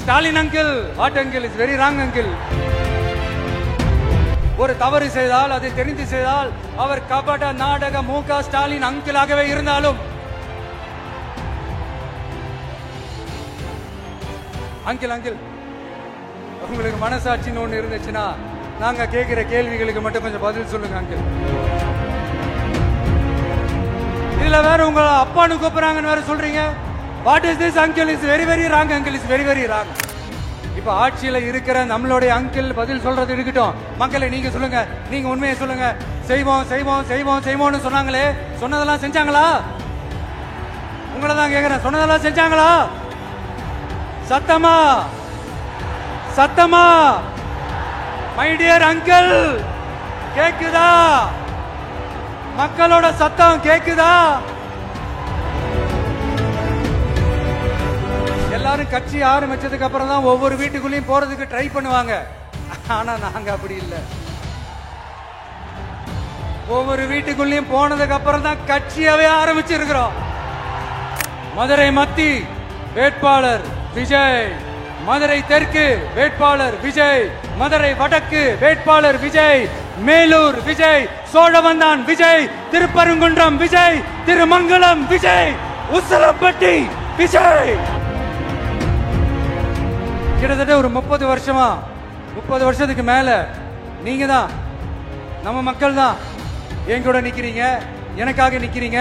Stalin uncle, what uncle, is very wrong uncle. ஒரு தவறு செய்தால், அதை தெரிந்து செய்தால், அவர் கபட நாடக மு.க. ஸ்டாலின் அங்கிளாகவே இருந்தாலும், அங்கிள் அங்கிள் உங்களுக்கு மனசாட்சின்னு ஒண்ணு இருந்துச்சுன்னா நாங்க கேட்கிற கேள்விகளுக்கு மட்டும் கொஞ்சம் பதில் சொல்லுங்க அங்கிள். இதுல வேற உங்க அப்பான்னு கூப்பிடுறாங்கன்னு வேற சொல்றீங்க. What is this uncle, is very very wrong uncle, is very very wrong. இப்ப ஆட்சியில இருக்கிற நம்மளுடைய அங்கிள் பதில் சொல்றது இருக்கட்டும். மக்களை நீங்க சொல்லுங்க, நீங்க உண்மையை சொல்லுங்க. செய்வோம் செய்வோம் செய்வோம் செய்வோம்னு சொன்னாங்களே, சொன்னதெல்லாம் செஞ்சாங்களா? உங்களை தான் கேக்குறேன், சொன்னதெல்லாம் செஞ்சாங்களா? சத்தமா சத்தமா மை டியர் அங்கிள், கேக்குதா? மக்களோட சத்தம் கேக்குதா? எல்லாரும் கட்சி ஆரம்பிச்சதுக்கு அப்புறம் தான் ஒவ்வொரு வீட்டுக்குள்ளேயும் போறதுக்கு ட்ரை பண்ணுவாங்க. ஆனா நாங்க அப்படி இல்லை. ஒவ்வொரு வீட்டுக்குள்ளேயும் போனதுக்கு அப்புறம் தான் கட்சியாவே ஆரம்பிச்சிருக்கிறோம். மதுரை மத்தி வேட்பாளர் விஜய், மதுரை தெற்கு வேட்பாளர் விஜய், மதுரை வடக்கு வேட்பாளர் விஜய், மேலூர் விஜய், சோழவந்தான் விஜய், திருப்பரங்குன்றம் விஜய், திருமங்கலம் விஜய், உசிலம்பட்டி விஜய். கிட்டத்தட்ட ஒரு 30 வருஷமா, 30 வருஷத்துக்கு மேல நீங்க தான், நம்ம மக்கள் தான் என் கூட நிக்கிறீங்க, எனக்காக நிக்கிறீங்க,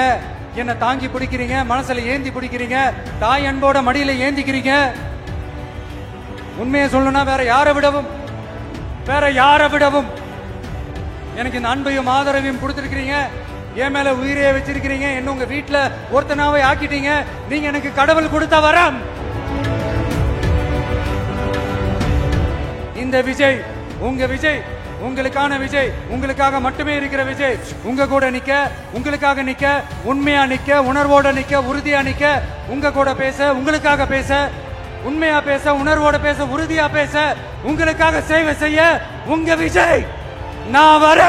என்ன தாங்கி பிடிக்கிறீங்க, மனசுல ஏந்தி பிடிக்கிறீங்க, தாய் அன்போட மடியில ஏந்திக்கிறீங்க. உண்மையை சொல்லணும்னா வேற யாரை விடவும் எனக்கு இந்த அன்பையும் ஆதரவையும் கொடுத்திருக்கிறீங்க. என் மேல உயிரையே வச்சிருக்கிறீங்க. என்ன உங்க வீட்டுல ஒருத்தனாவே ஆக்கிட்டீங்க. நீங்க எனக்கு கடவுள் கொடுத்த வரம். இந்த விஜய் உங்க விஜய், உங்களுக்கான விஜய், உங்களுக்காக மட்டுமே இருக்கிற விஜய். உங்க கூட நிக்க, உங்களுக்காக நிக்க, உண்மையா நிக்க, உணர்வோட நிக்க, உறுதியா நிக்க, உங்க கூட பேச, உங்களுக்காக பேச, உண்மையா பேச, உணர்வோட பேச, உறுதியா பேச, உங்களுக்காக சேவை செய்ய உங்க விஜய் நான் வர.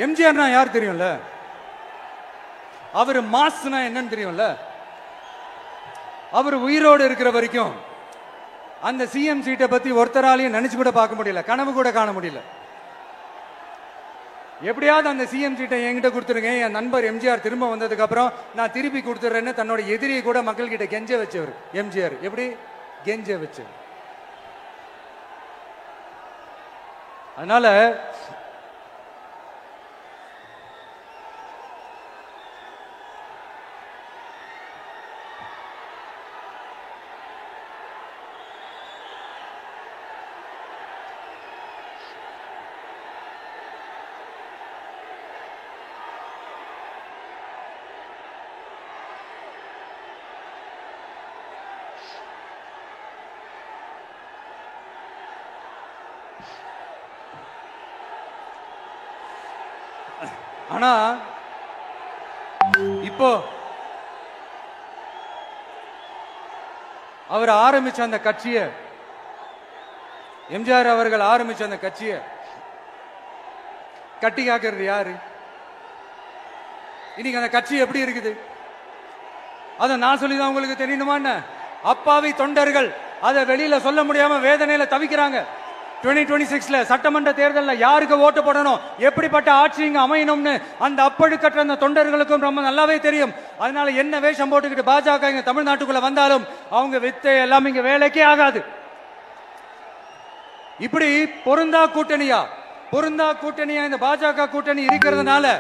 எம்ஜிஆர்னா யார் தெரியும்ல? அவர் மாஸ்னா என்னன்னு தெரியும்ல? அவர் உயிரோடு இருக்கிற வரைக்கும் அந்த சிஎம் சீட்டை பத்தி ஒருத்தராலையும் நினைச்சு கூட பார்க்க முடியல, கனவு கூட காண முடியல. எப்படியாவது அந்த சிஎம் சீட்டை என்கிட்ட கொடுத்துருங்க, என் நண்பர் எம்ஜிஆர் திரும்ப வந்ததுக்கு அப்புறம் நான் திருப்பி கொடுத்துறேன்னு தன்னோட எதிரியை கூட மக்கள் கிட்ட கெஞ்ச வச்சவர் எம்ஜிஆர். எப்படி கெஞ்ச வச்சவர்? அதனால ஆனா இப்போ அவர் ஆரம்பிச்ச அந்த கட்சியை, எம்ஜிஆர் அவர்கள் ஆரம்பிச்ச அந்த கட்சியை கட்டி காக்கிறது யாரு? இன்னைக்கு அந்த கட்சி எப்படி இருக்குது? அத நான் சொல்லிதான் உங்களுக்கு தெரியணுமா? அப்பாவி தொண்டர்கள் அதை வெளியில சொல்ல முடியாம வேதனையில தவிக்கிறாங்க. 2026 சட்டமன்ற தேர்தலில் யாருக்கு ஓட்டு போடணும், எப்படிப்பட்ட ஆட்சி இங்க அமையணும்னு அந்த அப்பழுக்கற்ற அந்த தொண்டர்களுக்கும் ரொம்ப நல்லாவே தெரியும். அதனால என்ன வேஷம் போட்டுக்கிட்டு பாஜக இங்க தமிழ்நாட்டுக்குள்ள வந்தாலும் அவங்க வித்தை எல்லாம் இங்க வேலைக்கே ஆகாது. இப்படி பொருந்தா கூட்டணியா இந்த பாஜக கூட்டணி இருக்கிறதுனால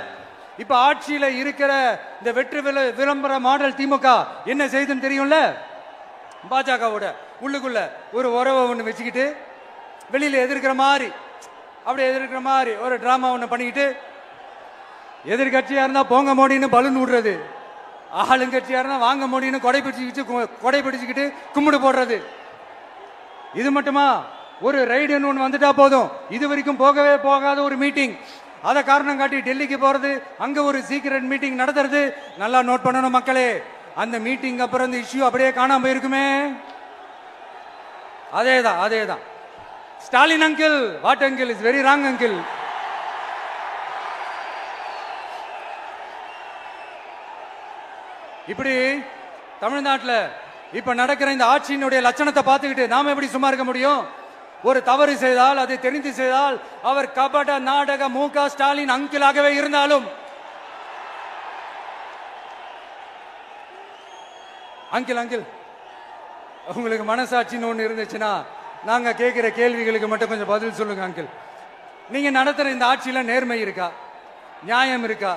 இப்ப ஆட்சியில இருக்கிற இந்த வெற்றி விளம்பர மாடல் திமுக என்ன செய்துன்னு தெரியும்ல? பாஜகவோட உள்ளுக்குள்ள ஒரு உறவை ஒண்ணு வச்சுக்கிட்டு வெளியில எதிர்க்கிற மாதிரி அப்படியே எதிர்க்கிற மாதிரி ஒரு டிராமா ஒண்ணு பண்ணிக்கிட்டு, எதிர்கட்சியா இருந்தா போங்க மோடின்னு பலூன் விடுறது, ஆளுங்கட்சியா இருந்தா வாங்க மோடின்னு கொடை பிடிச்சுக்கிட்டு கும்பிடு போடுறது. இது மட்டுமா? ஒரு ரைடுன்னு ஒன்று வந்துட்டா போதும், இது வரைக்கும் போகவே போகாத ஒரு மீட்டிங், அதை காரணம் காட்டி டெல்லிக்கு போறது, அங்க ஒரு சீக்கிரட் மீட்டிங் நடத்துறது. நல்லா நோட் பண்ணணும் மக்களே, அந்த மீட்டிங் அப்புறம் இந்த இஷ்யூ அப்படியே காணாம போயிருக்குமே. அதேதான் அதேதான். Stalin uncle, what uncle is very wrong uncle. இப்படி தமிழ்நாட்டில் இப்ப நடக்கிற இந்த ஆட்சியினுடைய லட்சணத்தை பார்த்துக்கிட்டு நாம எப்படி சும்மா இருக்க முடியும்? ஒரு தவறு செய்தால், அதை தெரிந்து செய்தால், அவர் கபட நாடக மு.க. ஸ்டாலின் அங்கிளாகவே இருந்தாலும், அங்கிள் அங்கிள் உங்களுக்கு மனசாட்சின்னு ஒண்ணு இருந்துச்சுன்னா நாங்க கேட்கிற கேள்விகளுக்கு மட்டும் கொஞ்சம் பதில் சொல்லுங்க அங்கிள். நீங்க நடத்துற இந்த ஆட்சியில நேர்மை இருக்கா? நியாயம் இருக்கா?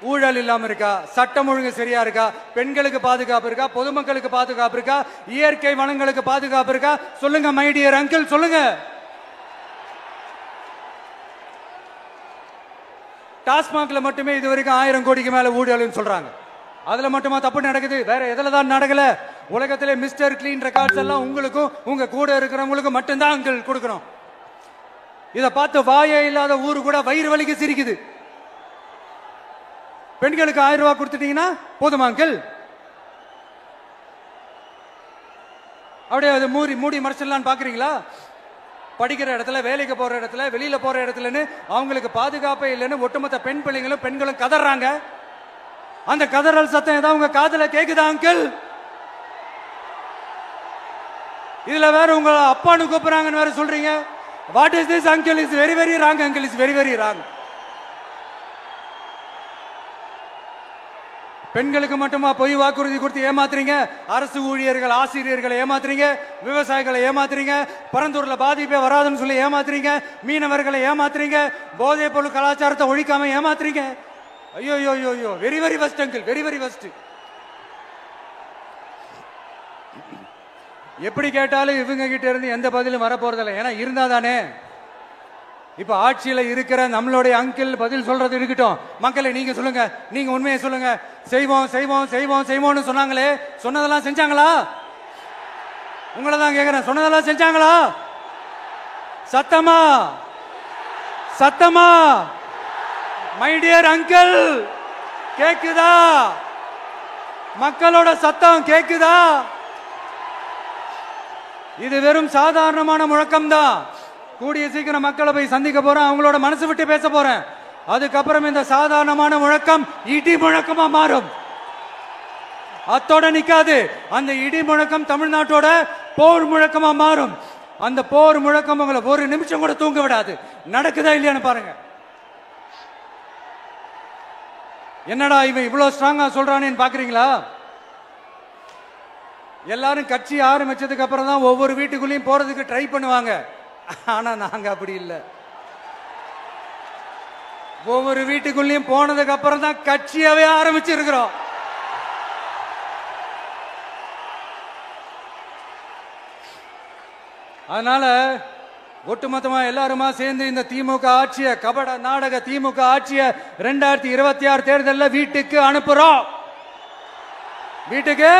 ஊழல் இல்லாம இருக்கா? சட்டம் ஒழுங்கு சரியா இருக்கா? பெண்களுக்கு பாதுகாப்பு இருக்கா? பொதுமக்களுக்கு பாதுகாப்பு இருக்கா? இயற்கை வளங்களுக்கு பாதுகாப்பு இருக்கா? சொல்லுங்க மை டியர் அங்கிள், சொல்லுங்க. டாஸ்மாக்ல மட்டுமே இது வரைக்கும் 1000 கோடிக்கு மேல ஊழல்னு சொல்றாங்க. அதுல மட்டுமா தப்பு நடக்குது? வேற எதுல தான் நடக்கல? உலகத்திலே மிஸ்டர் கிளீன் ரெக்கார்ட்ஸ் எல்லாம் உங்களுக்கும் உங்க கூட இருக்கிறவங்களுக்கும் மட்டும்தான் அங்கிள் கொடுக்கணும். இத பார்த்து வாயே இல்லாத ஊரு கூட வயிறு வலிக்கு சிரிக்குது. பெண்களுக்கு 1000 ரூபாய் கொடுத்துட்டீங்கன்னா போதுமா அங்கிள்? அப்படியே அதை மூடி மறைச்சிடலான்னு பாக்குறீங்களா? படிக்கிற இடத்துல, வேலைக்கு போற இடத்துல, வெளியில போற இடத்துலன்னு அவங்களுக்கு பாதுகாப்பே இல்லைன்னு ஒட்டுமொத்த பெண்களும் கதறாங்க. அந்த கதறல் சத்தம் ஏதாவது உங்க காதுல கேக்குதா அங்கிள்? இதுல வேற உங்க அப்பான்னு கூப்பிடுறாங்கன்னு வேற சொல்றீங்க. What is this uncle? Is very very wrong uncle, is very very wrong. பெண்களுக்கு மட்டுமா பொய் வாக்குறுதி கொடுத்து ஏமாத்துறீங்க? அரசு ஊழியர்கள், ஆசிரியர்களை ஏமாத்துறீங்க, விவசாயிகளை ஏமாத்துறீங்க, பரந்தூர்ல பாதிப்பே வராதுன்னு சொல்லி ஏமாத்துறீங்க, மீனவர்களை ஏமாத்துறீங்க, போதைப் பொருள் கலாச்சாரத்தை ஒழிக்காம ஏமாத்துறீங்க. ஐயோ ஐயோ ஐயோ, very very வஸ்ட் uncle, very very வஸ்ட். எப்படி கேட்டாலும் இவங்க கிட்ட இருந்து எந்த பதிலும் வரப்போறதில்லை. ஏன்னா இருந்தா தானே. இப்ப ஆட்சியில இருக்கிற நம்மளுடைய அங்கிள் பதில் சொல்றது இருக்கட்டும். மக்களை நீங்க சொல்லுங்க, நீங்க உண்மையை சொல்லுங்க. செய்வோம் செய்வோம் செய்வோம் செய்வோம்னு சொன்னாங்களே, சொன்னதெல்லாம் செஞ்சாங்களா? உங்களை தான் கேக்குறேன், சொன்னதெல்லாம் செஞ்சாங்களா? சத்தமா சத்தமா மை டியர் அங்கிள், கேக்குதா? மக்களோட சத்தம் கேக்குதா? இது வெறும் சாதாரணமான முழக்கம் தான். கூடிய சீக்கிரம் மக்களை போய் சந்திக்க போறேன், அவங்களோட மனசு விட்டு பேச போறேன். அதுக்கப்புறம் இந்த சாதாரணமான முழக்கம் இடி முழக்கமா மாறும். அத்தோட நிக்காது. அந்த இடி முழக்கம் தமிழ்நாட்டோட போர் முழக்கமா மாறும். அந்த போர் முழக்கம் உங்களை ஒரு நிமிஷம் கூட தூங்க விடாது. நடக்குதா இல்லையான்னு பாருங்க. என்னடா இவன் இவ்வளவு ஸ்ட்ராங்கா சொல்றானேன்னு பாக்குறீங்களா? எல்லாரும் கட்சி ஆரம்பிச்சதுக்கு அப்புறம் தான் ஒவ்வொரு வீட்டுக்குள்ளேயும் போறதுக்கு ட்ரை பண்ணுவாங்க. ஆனா நாங்க அப்படி இல்லை. ஒவ்வொரு வீட்டுக்குள்ளேயும் போனதுக்கு அப்புறம் தான் கட்சியாவே ஆரம்பிச்சிருக்கிறோம். அதனால ஒட்டுமொத்தமா எல்லாருமா சேர்ந்து இந்த திமுக ஆட்சிய, கபட நாடக திமுக ஆட்சிய 2026 தேர்தலில் வீட்டுக்கு அனுப்புறோம். வீட்டுக்கு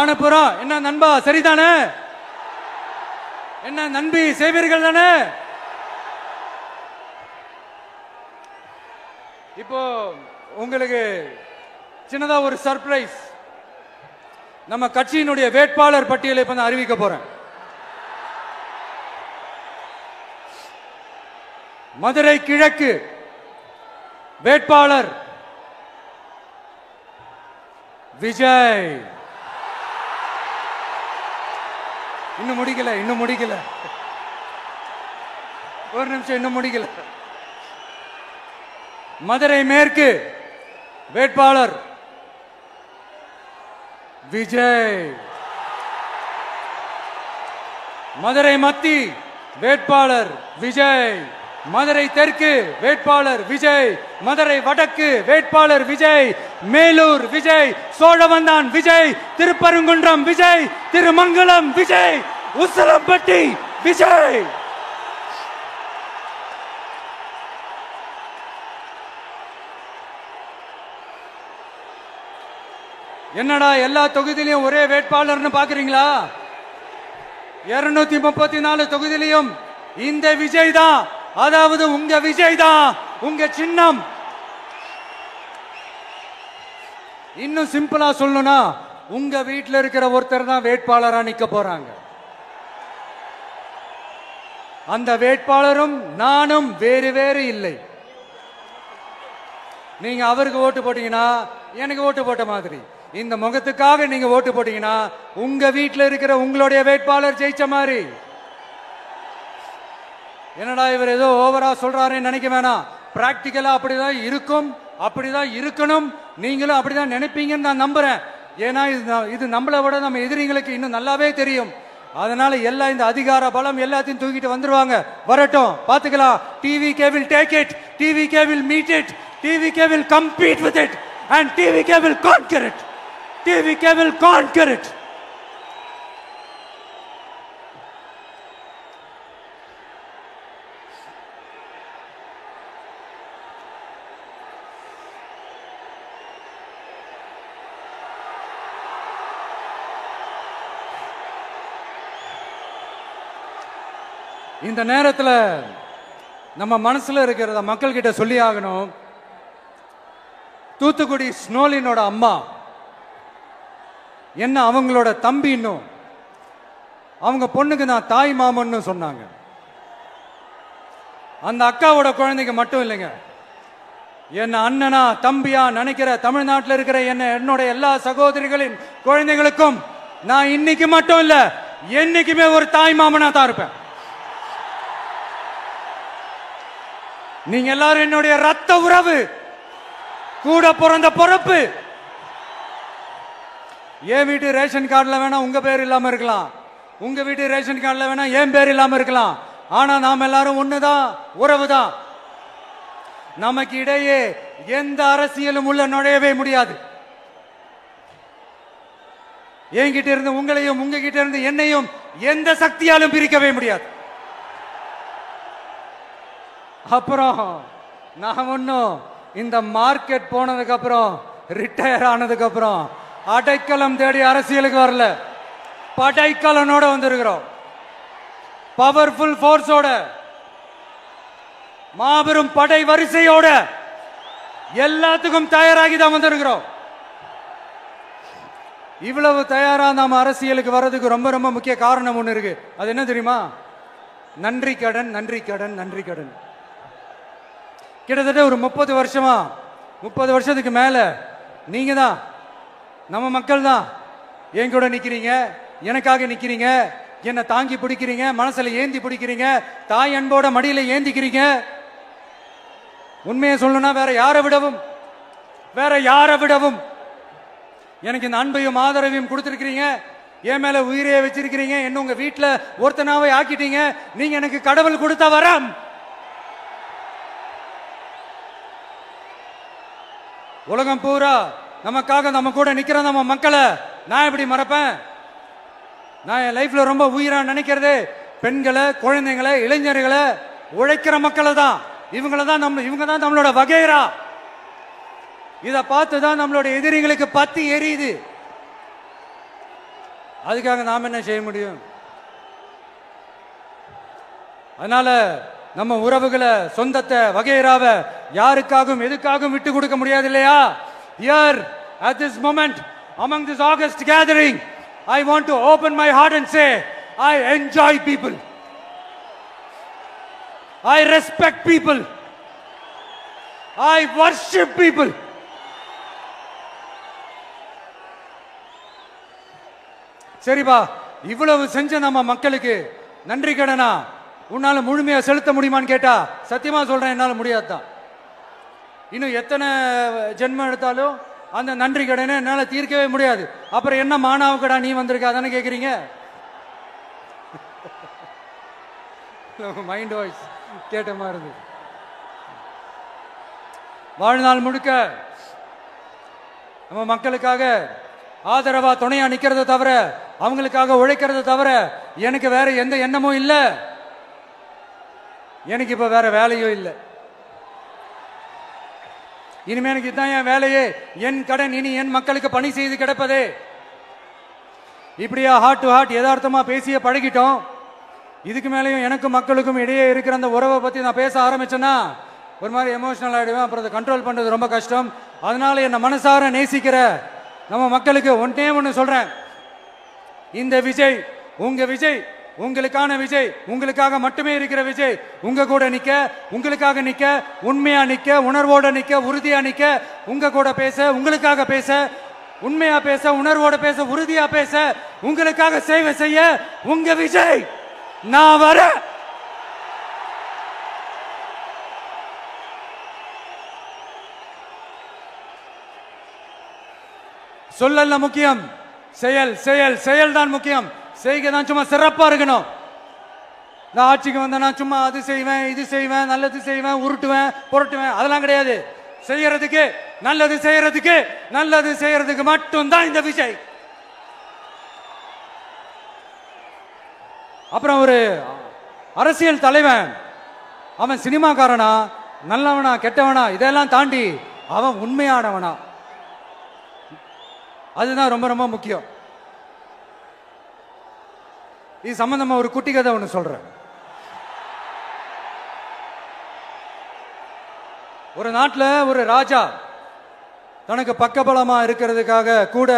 அனுப்புறோம். என்ன நண்பா, சரிதானே? என்ன நம்பி செய்வீர்கள் தானே? இப்போ உங்களுக்கு சின்னதா ஒரு சர்ப்ரைஸ். நம்ம கட்சியினுடைய வேட்பாளர் பட்டியலை இப்ப நான் அறிவிக்க போறேன். மதுரை கிழக்கு வேட்பாளர் விஜய். இன்னும் முடிக்கல, ஒரு நிமிஷம், இன்னும் முடிக்கல. மதுரை மேற்கு வேட்பாளர் விஜய். மதுரை மத்தி வேட்பாளர் விஜய். மதுரை தெற்கு வேட்பாளர் விஜய், மதுரை வடக்கு வேட்பாளர் விஜய், மேலூர் விஜய், சோழவந்தான் விஜய், திருப்பரங்குன்றம் விஜய், திருமங்கலம் விஜய், உசிலம்பட்டி விஜய். என்னடா எல்லா தொகுதியிலையும் ஒரே வேட்பாளர்னு பாக்குறீங்களா? 234 தொகுதியிலையும் இந்த விஜய் தான், அதாவது உங்க விஜய் தான் உங்க சின்னம். இன்னும் சிம்பிளா சொல்லணும்னா உங்க வீட்டில் இருக்கிற ஒருத்தர் தான் வேட்பாளரா நிக்க போறாங்க. அந்த வேட்பாளரும் நானும் வேறு வேறு இல்லை. நீங்க அவருக்கு ஓட்டு போட்டீங்கன்னா எனக்கு ஓட்டு போட்ட மாதிரி, இந்த முகத்துக்காக நீங்க ஓட்டு போட்டீங்கன்னா உங்க வீட்டில் இருக்கிற உங்களுடைய வேட்பாளர் ஜெயிச்ச மாதிரி. என்னடா இவர் ஏதோ ஓவரா சொல்றாருன்னு நினைக்க வேணாம். பிராக்டிக்கலா அப்படிதான் இருக்கும், அப்படிதான் இருக்கணும். நீங்களும் அப்படிதான் நினைப்பீங்கன்னு நான் நம்புறேன். ஏன்னா இது நம்மளை விட நம்ம எதிரிங்களுக்கு இன்னும் நல்லாவே தெரியும். அதனால எல்லா இந்த அதிகார பலம் எல்லாத்தையும் தூக்கிட்டு வந்துருவாங்க. வரட்டும், பாத்துக்கலாம். TVK will take it, TVK will meet it, TVK will compete with it and TVK will conquer it, TVK will conquer it. இந்த நேரத்தில் நம்ம மனசுல இருக்கிறத மக்கள் கிட்ட சொல்லி ஆகணும். தூத்துக்குடி ஸ்னோலினோட அம்மா என்ன அவங்களோட தம்பி, இன்னும் அவங்க பொண்ணுக்கு நான் தாய் மாமன்னு சொன்னாங்க. அந்த அக்காவோட குழந்தைக்கு மட்டும் இல்லைங்க, என்ன அண்ணனா தம்பியா நினைக்கிற தமிழ்நாட்டில் இருக்கிற என்னோட எல்லா சகோதரிகளின் குழந்தைகளுக்கும் நான் இன்னைக்கு மட்டும் இல்ல, என்னைக்குமே ஒரு தாய் மாமனா தான் இருப்பேன். நீங்க எல்லாரும் என்னுடைய ரத்த உறவு, கூட பிறந்த பொறுப்பு. என் வீட்டு ரேஷன் கார்டுல வேணா உங்க பேர் இல்லாம இருக்கலாம், உங்க வீட்டு ரேஷன் கார்டுல வேணா என் பேர் இல்லாம இருக்கலாம். ஆனா நாம் எல்லாரும் ஒண்ணுதான், உறவுதான். நமக்கு இடையே எந்த அரசியலும் உள்ள நுழையவே முடியாது. என்கிட்ட இருந்து உங்களையும் உங்ககிட்ட இருந்து என்னையும் எந்த சக்தியாலும் பிரிக்கவே முடியாது. அப்புறம் நான் ஒன்னும் இந்த மார்க்கெட் போனதுக்கு அப்புறம், ரிட்டையர் ஆனதுக்கு அப்புறம் அடைக்கலம் தேடி அரசியலுக்கு வரல. படைக்கலனோட வந்திருக்கிறோம், பவர்ஃபுல் போர்ஸோட, மாபெரும் படை வரிசையோட, எல்லாத்துக்கும் தயாராகி தான் வந்திருக்கிறோம். இவ்வளவு தயாரா நாம அரசியலுக்கு வர்றதுக்கு ரொம்ப ரொம்ப முக்கிய காரணம் ஒண்ணு இருக்கு. அது என்ன தெரியுமா? நன்றி கடன், நன்றி கடன், நன்றி கடன். கிட்டத்தட்ட ஒரு 30 வருஷமா, 30 வருஷத்துக்கு மேல நீங்க தான், நம்ம மக்கள் தான் என் கூட நிக்கிறீங்க, எனக்காக நிக்கிறீங்க, என்ன தாங்கி பிடிக்கிறீங்க, மனசுல ஏந்தி பிடிக்கிறீங்க, தாய் அன்போட மடியில ஏந்திக்கிறீங்க. உண்மையை சொல்லணும்னா வேற யாரை விடவும் எனக்கு இந்த அன்பையும் ஆதரவையும் கொடுத்திருக்கிறீங்க. என் மேல உயிரையே வச்சிருக்கிறீங்க. என்ன உங்க வீட்டுல ஒருத்தனாவே ஆக்கிட்டீங்க. நீங்க எனக்கு கடவுள் கொடுத்த வரம். உலகம் பூரா நமக்காக நம்ம கூட நிக்கிற நம்ம மக்களை நான் எப்படி மறப்பேன்? நான் என் லைஃப்ல ரொம்ப உயிரா நினைக்கிறது பெண்களை, குழந்தைங்களை, இளைஞர்களை, உழைக்கிற மக்களை தான். இவங்க தான் நம்மளோட வகைரா. இத பார்த்துதான் நம்மளோட எதிரிகளுக்கு பத்தி எரியுது. அதுக்காக நாம என்ன செய்ய முடியும்? அதனால நம்ம உறவுகளை, சொந்தத்தை, வகைராவை யாருக்காகவும் எதுக்காகவும் விட்டு கொடுக்க முடியாது இல்லையா? Here at this moment among this August gathering, I want to open my heart and say I enjoy people, I respect people, I worship people. சரிப்பா, இவ்வளவு செஞ்ச நம்ம மக்களுக்கு நன்றி கடனா உன்னால முழுமையா செலுத்த முடியுமான்னு கேட்டா சத்தியமா சொல்றேன், என்னால முடியாதுதான். இன்னும் எத்தனை ஜென்மம் எடுத்தாலும் அந்த நன்றி கடனை என்னால தீர்க்கவே முடியாது. அப்புறம் என்ன மானாவுக்கடா நீ வந்திருக்க அதானே கேக்குறீங்க? மைண்ட் வாய்ஸ் கேட்ட மாதிரி இருந்தது. வாழ்நாள் முழுக்க நம்ம மக்களுக்காக ஆதரவா துணையா நிக்கிறத தவிர, அவங்களுக்காக உழைக்கிறத தவிர எனக்கு வேற எந்த எண்ணமும் இல்லை. எனக்கு இப்ப வேற வேலையும் இல்லை. இனிமே எனக்கு இதுதான் என் வேலையே, என் கடன் இனி என் மக்களுக்கு பணி செய்து கிடப்பதே. இப்படியா ஹார்ட் டு ஹார்ட் யதார்த்தமா பேசிய பழகிட்டோம். இதுக்கு மேலேயும் எனக்கும் மக்களுக்கும் இடையே இருக்கிற அந்த உறவை பத்தி நான் பேச ஆரம்பிச்சேன்னா ஒரு மாதிரி எமோஷனல் ஆயிடுவேன். அப்புறம் அதை கண்ட்ரோல் பண்றது ரொம்ப கஷ்டம். அதனால என்ன மனசார நேசிக்கிற நம்ம மக்களுக்கு ஒன்னே ஒன்று சொல்றேன். இந்த விஜய் உங்க விஜய், உங்களுக்கான விஜய், உங்களுக்காக மட்டுமே இருக்கிற விஜய். உங்க கூட நிக்க, உங்களுக்காக நிக்க, உண்மையா நிக்க, உணர்வோட நிக்க, உறுதியா நிக்க, உங்க கூட பேச, உங்களுக்காக பேச, உண்மையா பேச, உணர்வோட பேச, உறுதியா பேச, உங்களுக்காக சேவை செய்ய உங்க விஜய் நான் வர. சொல்லல முக்கியம், செயல் செயல் செயல் தான் முக்கியம். செய்கை தான் சும்மா சிறப்பா இருக்கணும். நான் ஆட்சிக்கு வந்தேன்னா சும்மா அது செய்வேன், இது செய்வேன், நல்லது செய்வேன், உருட்டுவேன், புரட்டுவேன், அதெல்லாம் கிடையாது. செய்யறதுக்கு, நல்லது செய்யறதுக்கு, நல்லது செய்யறதுக்கு மட்டும்தான் இந்த விஜய். அப்புறம் ஒரு அரசியல் தலைவன் அவன் சினிமாக்காரனா, நல்லவனா, கெட்டவனா, இதெல்லாம் தாண்டி அவன் உண்மையானவனா, அதுதான் ரொம்ப ரொம்ப முக்கியம். இது சம்பந்தமா ஒரு குட்டி கதை ஒன்று சொல்றேன். ஒரு நாட்டில் ஒரு ராஜா தனக்கு பக்கபலமா இருக்கிறதுக்காக, கூட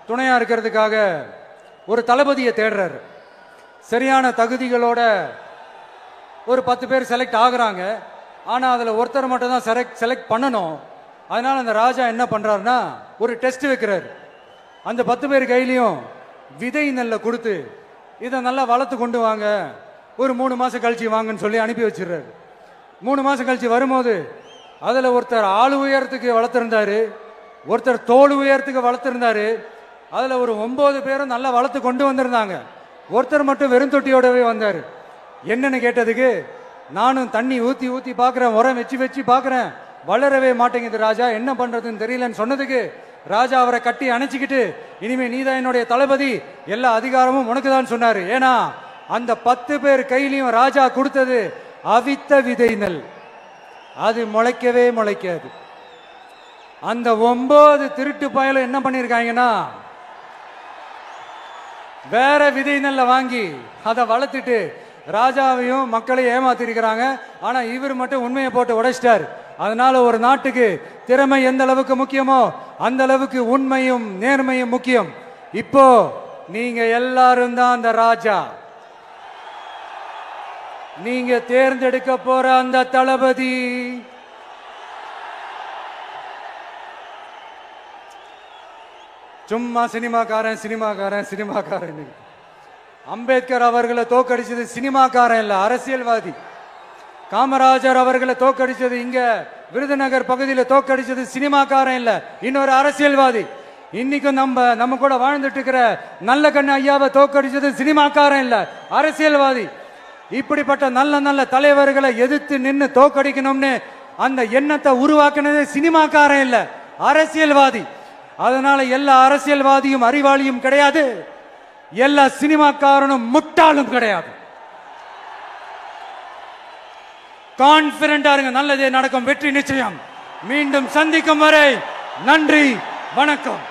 துணையா இருக்கிறதுக்காக ஒரு தளபதியை தேடுறாரு. சரியான தகுதிகளோட ஒரு 10 பேர் செலக்ட் ஆகுறாங்க. ஆனா அதுல ஒருத்தர் மட்டும் தான் செலக்ட் பண்ணணும். அதனால அந்த ராஜா என்ன பண்றாருன்னா ஒரு டெஸ்ட் வைக்கிறாரு. அந்த 10 பேர் கையிலையும் விதை நெல்லை கொடுத்து இதை நல்லா வளர்த்து கொண்டு வாங்க, ஒரு 3 மாசம் கழிச்சு வாங்கன்னு சொல்லி அனுப்பி வச்சிடுறாரு. 3 மாசம் கழிச்சு வரும்போது அதுல ஒருத்தர் ஆளு உயரத்துக்கு வளர்த்திருந்தாரு, ஒருத்தர் தோல் உயரத்துக்கு வளர்த்திருந்தாரு. அதுல ஒரு 9 பேரும் நல்லா வளர்த்து கொண்டு வந்திருந்தாங்க. ஒருத்தர் மட்டும் வெறும் தொட்டியோடவே வந்தாரு. என்னன்னு கேட்டதுக்கு, நானும் தண்ணி ஊத்தி ஊத்தி பாக்குறேன், உரம் வச்சு வச்சு பாக்குறேன், வளரவே மாட்டேங்குது ராஜா, என்ன பண்றதுன்னு தெரியலன்னு சொன்னதுக்கு ராஜா அவரை கட்டி அணைச்சிக்கிட்டு, இனிமே நீதான் என்னுடைய தளபதி, எல்லா அதிகாரமும் உனக்கு தான் சொன்னாரு. ஏன்னா அந்த 10 பேர் கையிலையும் ராஜா கொடுத்தது அவித்த விதை நெல், அது முளைக்கவே முளைக்காது. அந்த 9 திருட்டு பயலும் என்ன பண்ணிருக்காங்கன்னா வேற விதை நெல்லை வாங்கி அதை வளர்த்துட்டு ராஜாவையும் மக்களையும் ஏமாத்திருக்கிறாங்க. ஆனா இவர் மட்டும் உண்மையை போட்டு உடைச்சிட்டார். அதனால ஒரு நாட்டுக்கு திறமை எந்த அளவுக்கு முக்கியமோ அந்த அளவுக்கு உண்மையும் நேர்மையும் முக்கியம். இப்போ நீங்க எல்லாரும் தான் அந்த ராஜா. நீங்க தேர்ந்தெடுக்க போற அந்த தளபதி சும்மா சினிமாக்காரன் சினிமாக்காரன் சினிமாக்காரன். அம்பேத்கர் அவர்களை தோக்கடிச்சது சினிமாக்காரன் இல்ல, அரசியல்வாதி. காமராஜர் அவர்களை தோக்கடிச்சது, இங்க விருதுநகர் பகுதியில் தோக்கடிச்சது சினிமாக்காரன் இல்ல, இன்னொரு அரசியல்வாதி. இன்னைக்கும் நம்ம கூட வாழ்ந்துட்டு இருக்கிற நல்ல கண்ணு ஐயாவை தோக்கடிச்சது சினிமாக்காரன் இல்ல, அரசியல்வாதி. இப்படிப்பட்ட நல்ல நல்ல தலைவர்களை எதிர்த்து நின்று தோக்கடிக்கணும்னு அந்த எண்ணத்தை உருவாக்குனது சினிமாக்காரன் இல்ல, அரசியல்வாதி. அதனால எல்லா அரசியல்வாதியும் அறிவாளியும் கிடையாது, எல்லா சினிமாக்காரனும் முட்டாளும் கிடையாது. கான்பிடண்டா இருங்க, நல்லதே நடக்கும், வெற்றி நிச்சயம். மீண்டும் சந்திக்கும் வரை நன்றி, வணக்கம்.